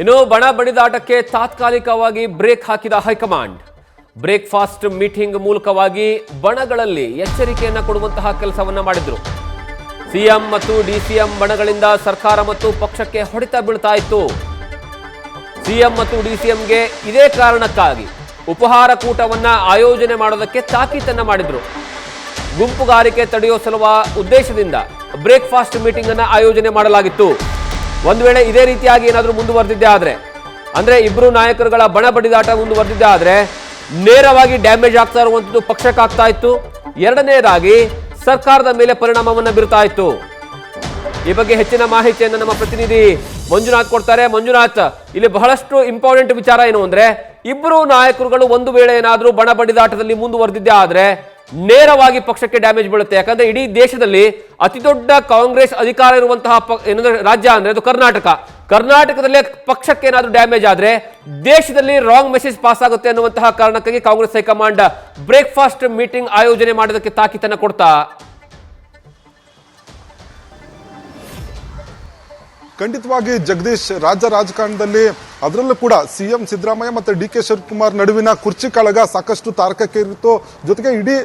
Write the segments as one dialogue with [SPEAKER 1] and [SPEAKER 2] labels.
[SPEAKER 1] ಇನ್ನು ಬಣ ಬಡಿದಾಟಕ್ಕೆ ತಾತ್ಕಾಲಿಕವಾಗಿ ಬ್ರೇಕ್ ಹಾಕಿದ ಹೈಕಮಾಂಡ್. ಬ್ರೇಕ್ಫಾಸ್ಟ್ ಮೀಟಿಂಗ್ ಮೂಲಕವಾಗಿ ಬಣಗಳಲ್ಲಿ ಎಚ್ಚರಿಕೆಯನ್ನ ಕೊಡುವಂತಹ ಕೆಲಸವನ್ನ ಮಾಡಿದ್ರು. ಸಿಎಂ ಮತ್ತು ಡಿಸಿಎಂ ಬಣಗಳಿಂದ ಸರ್ಕಾರ ಮತ್ತು ಪಕ್ಷಕ್ಕೆ ಹೊಡೆತ ಬೀಳ್ತಾ ಇತ್ತು. ಸಿಎಂ ಮತ್ತು ಡಿಸಿಎಂಗೆ ಇದೇ ಕಾರಣಕ್ಕಾಗಿ ಉಪಹಾರ ಕೂಟವನ್ನ ಆಯೋಜನೆ ಮಾಡೋದಕ್ಕೆ ತಾಕೀತನ್ನ ಮಾಡಿದ್ರು. ಗುಂಪುಗಾರಿಕೆ ತಡೆಯೋ ಉದ್ದೇಶದಿಂದ ಬ್ರೇಕ್ಫಾಸ್ಟ್ ಮೀಟಿಂಗ್ ಅನ್ನ ಆಯೋಜನೆ ಮಾಡಲಾಗಿತ್ತು. ಒಂದು ವೇಳೆ ಇದೇ ರೀತಿಯಾಗಿ ಏನಾದರೂ ಮುಂದುವರೆದಿದ್ದೆ ಆದ್ರೆ, ಅಂದ್ರೆ ಇಬ್ಬರು ನಾಯಕರುಗಳ ಬಣ ಬಡಿದಾಟ ಮುಂದುವರೆದಿದ್ದೆ ಆದ್ರೆ ನೇರವಾಗಿ ಡ್ಯಾಮೇಜ್ ಆಗ್ತಾ ಇರುವಂತದ್ದು ಪಕ್ಷಕ್ಕಾಗ್ತಾ ಇತ್ತು. ಎರಡನೇದಾಗಿ ಸರ್ಕಾರದ ಮೇಲೆ ಪರಿಣಾಮವನ್ನ ಬೀರ್ತಾ ಇತ್ತು. ಈ ಬಗ್ಗೆ ಹೆಚ್ಚಿನ ಮಾಹಿತಿಯನ್ನು ನಮ್ಮ ಪ್ರತಿನಿಧಿ ಮಂಜುನಾಥ್ ಕೊಡ್ತಾರೆ. ಮಂಜುನಾಥ್, ಇಲ್ಲಿ ಬಹಳಷ್ಟು ಇಂಪಾರ್ಟೆಂಟ್ ವಿಚಾರ ಏನು ಅಂದ್ರೆ, ಇಬ್ಬರು ನಾಯಕರುಗಳು ಒಂದು ವೇಳೆ ಏನಾದರೂ ಬಣ ಬಡಿದಾಟದಲ್ಲಿ ಮುಂದುವರೆದಿದ್ದೆ ಆದ್ರೆ ನೇರವಾಗಿ ಪಕ್ಷಕ್ಕೆ ಡ್ಯಾಮೇಜ್ ಬೀಳುತ್ತೆ. ಯಾಕಂದ್ರೆ ಇಡೀ ದೇಶದಲ್ಲಿ ಅತಿ ದೊಡ್ಡ ಕಾಂಗ್ರೆಸ್ ಅಧಿಕಾರ ಇರುವಂತಹ ಏನಂದ್ರೆ ರಾಜ್ಯ ಅಂದ್ರೆ ಅದು ಕರ್ನಾಟಕ. ಕರ್ನಾಟಕದಲ್ಲೇ ಪಕ್ಷಕ್ಕೆ ಏನಾದರೂ ಡ್ಯಾಮೇಜ್ ಆದ್ರೆ ದೇಶದಲ್ಲಿ ರಾಂಗ್ ಮೆಸೇಜ್ ಪಾಸ್ ಆಗುತ್ತೆ ಅನ್ನುವಂತಹ ಕಾರಣಕ್ಕಾಗಿ ಕಾಂಗ್ರೆಸ್ ಹೈಕಮಾಂಡ್ ಬ್ರೇಕ್ಫಾಸ್ಟ್ ಮೀಟಿಂಗ್ ಆಯೋಜನೆ ಮಾಡೋದಕ್ಕೆ ತಾಕೀತನ್ನ ಕೊಡ್ತಾ.
[SPEAKER 2] ಖಂಡಿತವಾಗಿ ಜಗದೀಶ್, ರಾಜ್ಯ ರಾಜಕಾರಣದಲ್ಲಿ ಅದರಲ್ಲೂ ಕೂಡ ಸಿಎಂ ಸಿದ್ದರಾಮಯ್ಯ ಮತ್ತು ಡಿ.ಕೆ. ಶಿವಕುಮಾರ್ ನಡುವಿನ ಕುರ್ಚಿ ಕಾಳಗ ಸಾಕಷ್ಟು ತಾರಕಕ್ಕೆ ಇರುತ್ತು. ಜೊತೆಗೆ ಇಡೀ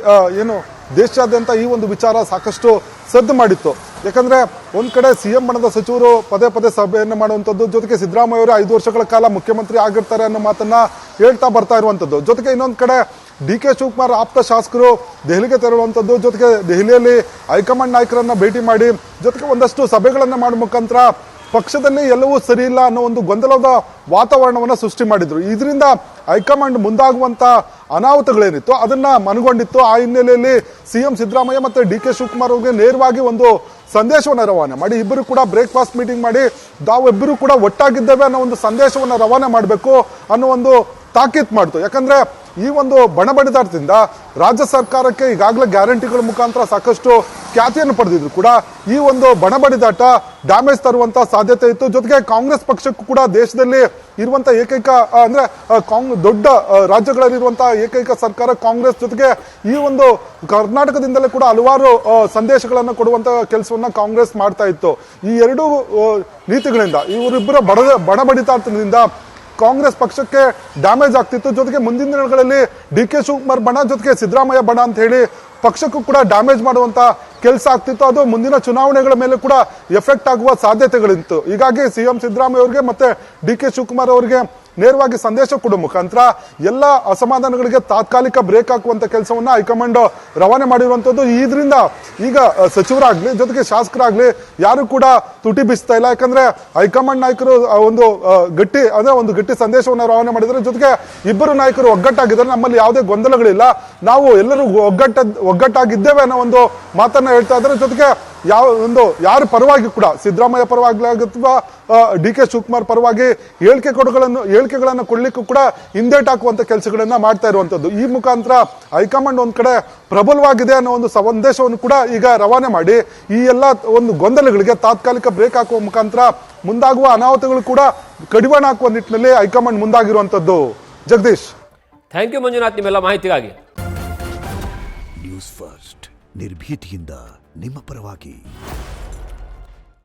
[SPEAKER 2] ದೇಶಾದ್ಯಂತ ಈ ಒಂದು ವಿಚಾರ ಸಾಕಷ್ಟು ಸದ್ದು ಮಾಡಿತ್ತು. ಯಾಕಂದ್ರೆ ಒಂದ್ ಕಡೆ ಸಿಎಂ ಬಣದ ಸಚಿವರು ಪದೇ ಪದೇ ಸಭೆಯನ್ನು ಮಾಡುವಂಥದ್ದು, ಜೊತೆಗೆ ಸಿದ್ದರಾಮಯ್ಯ ಅವರು 5 ವರ್ಷಗಳ ಕಾಲ ಮುಖ್ಯಮಂತ್ರಿ ಆಗಿರ್ತಾರೆ ಅನ್ನೋ ಮಾತನ್ನ ಹೇಳ್ತಾ ಬರ್ತಾ ಇರುವಂತದ್ದು. ಜೊತೆಗೆ ಇನ್ನೊಂದ್ ಕಡೆ ಡಿ.ಕೆ. ಶಿವಕುಮಾರ್ ಆಪ್ತ ಶಾಸಕರು ದೆಹಲಿಗೆ ತೆರಳುವಂಥದ್ದು, ಜೊತೆಗೆ ದೆಹಲಿಯಲ್ಲಿ ಹೈಕಮಾಂಡ್ ನಾಯಕರನ್ನ ಭೇಟಿ ಮಾಡಿ ಜೊತೆಗೆ ಒಂದಷ್ಟು ಸಭೆಗಳನ್ನ ಮಾಡುವ ಮುಖಾಂತರ ಪಕ್ಷದಲ್ಲಿ ಎಲ್ಲವೂ ಸರಿ ಇಲ್ಲ ಅನ್ನೋ ಒಂದು ಗೊಂದಲದ ವಾತಾವರಣವನ್ನು ಸೃಷ್ಟಿ ಮಾಡಿದ್ರು. ಇದರಿಂದ ಹೈಕಮಾಂಡ್ ಮುಂದಾಗುವಂತ ಅನಾಹುತಗಳೇನಿತ್ತು ಅದನ್ನ ಮನಗೊಂಡಿತ್ತು. ಆ ಹಿನ್ನೆಲೆಯಲ್ಲಿ ಸಿಎಂ ಸಿದ್ದರಾಮಯ್ಯ ಮತ್ತೆ ಡಿ.ಕೆ. ಶಿವಕುಮಾರ್ ಅವರಿಗೆ ನೇರವಾಗಿ ಒಂದು ಸಂದೇಶವನ್ನು ರವಾನೆ ಮಾಡಿ ಇಬ್ಬರು ಕೂಡ ಬ್ರೇಕ್ಫಾಸ್ಟ್ ಮೀಟಿಂಗ್ ಮಾಡಿ ತಾವಿಬ್ಬರು ಕೂಡ ಒಟ್ಟಾಗಿದ್ದೇವೆ ಅನ್ನೋ ಒಂದು ಸಂದೇಶವನ್ನು ರವಾನೆ ಮಾಡಬೇಕು ಅನ್ನೋ ಒಂದು ತಾಕೀತ್ ಮಾಡ್ತು. ಯಾಕಂದ್ರೆ ಈ ಒಂದು ಬಣ ಬಡಿದಾಟದಿಂದ ರಾಜ್ಯ ಸರ್ಕಾರಕ್ಕೆ ಈಗಾಗಲೇ ಗ್ಯಾರಂಟಿಗಳ ಮುಖಾಂತರ ಸಾಕಷ್ಟು ಖ್ಯಾತಿಯನ್ನು ಪಡೆದಿದ್ರು ಕೂಡ ಈ ಒಂದು ಬಣ ಬಡಿದಾಟ ಡ್ಯಾಮೇಜ್ ತರುವಂತ ಸಾಧ್ಯತೆ ಇತ್ತು. ಜೊತೆಗೆ ಕಾಂಗ್ರೆಸ್ ಪಕ್ಷಕ್ಕೂ ಕೂಡ ದೇಶದಲ್ಲಿ ಇರುವಂತ ಏಕೈಕ ಅಂದ್ರೆ ದೊಡ್ಡ ರಾಜ್ಯಗಳಲ್ಲಿರುವಂತಹ ಏಕೈಕ ಸರ್ಕಾರ ಕಾಂಗ್ರೆಸ್. ಜೊತೆಗೆ ಈ ಒಂದು ಕರ್ನಾಟಕದಿಂದಲೇ ಕೂಡ ಹಲವಾರು ಸಂದೇಶಗಳನ್ನು ಕೊಡುವಂತ ಕೆಲಸವನ್ನ ಕಾಂಗ್ರೆಸ್ ಮಾಡ್ತಾ ಇತ್ತು. ಈ ಎರಡೂ ನೀತಿಗಳಿಂದ ಇವರಿಬ್ಬರ ಬಣ ಬಡಿದಾಟದಿಂದ ಕಾಂಗ್ರೆಸ್ ಪಕ್ಷಕ್ಕೆ ಡ್ಯಾಮೇಜ್ ಆಗ್ತಿತ್ತು. ಜೊತೆಗೆ ಮುಂದಿನ ದಿನಗಳಲ್ಲಿ ಡಿ.ಕೆ. ಶಿವಕುಮಾರ್ ಬಣ ಜೊತೆಗೆ ಸಿದ್ದರಾಮಯ್ಯ ಬಣ ಅಂತ ಹೇಳಿ ಪಕ್ಷಕ್ಕೂ ಕೂಡ ಡ್ಯಾಮೇಜ್ ಮಾಡುವಂತ ಕೆಲಸ ಆಗ್ತಿತ್ತು. ಅದು ಮುಂದಿನ ಚುನಾವಣೆಗಳ ಮೇಲೆ ಕೂಡ ಎಫೆಕ್ಟ್ ಆಗುವ ಸಾಧ್ಯತೆಗಳಿತ್ತು. ಹೀಗಾಗಿ ಸಿಎಂ ಸಿದ್ದರಾಮಯ್ಯ ಅವರಿಗೆ ಮತ್ತೆ ಡಿ.ಕೆ. ಶಿವಕುಮಾರ್ ಅವರಿಗೆ ನೇರವಾಗಿ ಸಂದೇಶ ಕೊಡುವ ಮುಖಾಂತರ ಎಲ್ಲ ಅಸಮಾಧಾನಗಳಿಗೆ ತಾತ್ಕಾಲಿಕ ಬ್ರೇಕ್ ಹಾಕುವಂತ ಕೆಲಸವನ್ನ ಹೈಕಮಾಂಡ್ ರವಾನೆ ಮಾಡಿರುವಂತದ್ದು. ಇದರಿಂದ ಈಗ ಸಚಿವರಾಗ್ಲಿ ಜೊತೆಗೆ ಶಾಸಕರಾಗ್ಲಿ ಯಾರು ಕೂಡ ತುಟಿ ಬಿಸ್ತಾ ಇಲ್ಲ. ಯಾಕಂದ್ರೆ ಹೈಕಮಾಂಡ್ ನಾಯಕರು ಒಂದು ಗಟ್ಟಿ ಸಂದೇಶವನ್ನು ರವಾನೆ ಮಾಡಿದ್ದಾರೆ. ಜೊತೆಗೆ ಇಬ್ಬರು ನಾಯಕರು ಒಗ್ಗಟ್ಟಾಗಿದ್ದಾರೆ, ನಮ್ಮಲ್ಲಿ ಯಾವುದೇ ಗೊಂದಲಗಳಿಲ್ಲ, ನಾವು ಎಲ್ಲರೂ ಒಗ್ಗಟ್ಟಾಗಿದ್ದೇವೆ ಅನ್ನೋ ಒಂದು ಮಾತನ್ನ ಹೇಳ್ತಾ ಇದ್ದಾರೆ. ಜೊತೆಗೆ ಯಾರ ಪರವಾಗಿ ಕೂಡ ಸಿದ್ದರಾಮಯ್ಯ ಪರವಾಗಿ ಅಥವಾ ಡಿ.ಕೆ. ಶಿವಕುಮಾರ್ ಪರವಾಗಿ ಹೇಳಿಕೆಗಳನ್ನು ಕೊಡ್ಲಿಕ್ಕೂ ಕೂಡ ಹಿಂದೇಟ್ ಹಾಕುವಂತ ಕೆಲಸಗಳನ್ನ ಮಾಡ್ತಾ ಇರುವಂತದ್ದು. ಈ ಮುಖಾಂತರ ಹೈಕಮಾಂಡ್ ಒಂದ್ ಕಡೆ ಪ್ರಬಲವಾಗಿದೆ ಅನ್ನೋ ಒಂದು ಸಂದೇಶವನ್ನು ಕೂಡ ಈಗ ರವಾನೆ ಮಾಡಿ ಈ ಎಲ್ಲ ಒಂದು ಗೊಂದಲಗಳಿಗೆ ತಾತ್ಕಾಲಿಕ ಬ್ರೇಕ್ ಹಾಕುವ ಮುಖಾಂತರ ಮುಂದಾಗುವ ಅನಾಹುತಗಳು ಕೂಡ ಕಡಿವಾಣ ಹಾಕುವ ನಿಟ್ಟಿನಲ್ಲಿ ಹೈಕಮಾಂಡ್ ಮುಂದಾಗಿರುವಂತದ್ದು. ಜಗದೀಶ್,
[SPEAKER 1] ಥ್ಯಾಂಕ್ ಯು ಮಂಜುನಾಥ್ ನಿಮ್ಮೆಲ್ಲ ಮಾಹಿತಿಗಾಗಿ.
[SPEAKER 3] ನ್ಯೂಸ್ ಫಸ್ಟ್ ನಿರ್ಭೀತಿಯಿಂದ ನಿಮ್ಮ ಪರವಾಗಿ.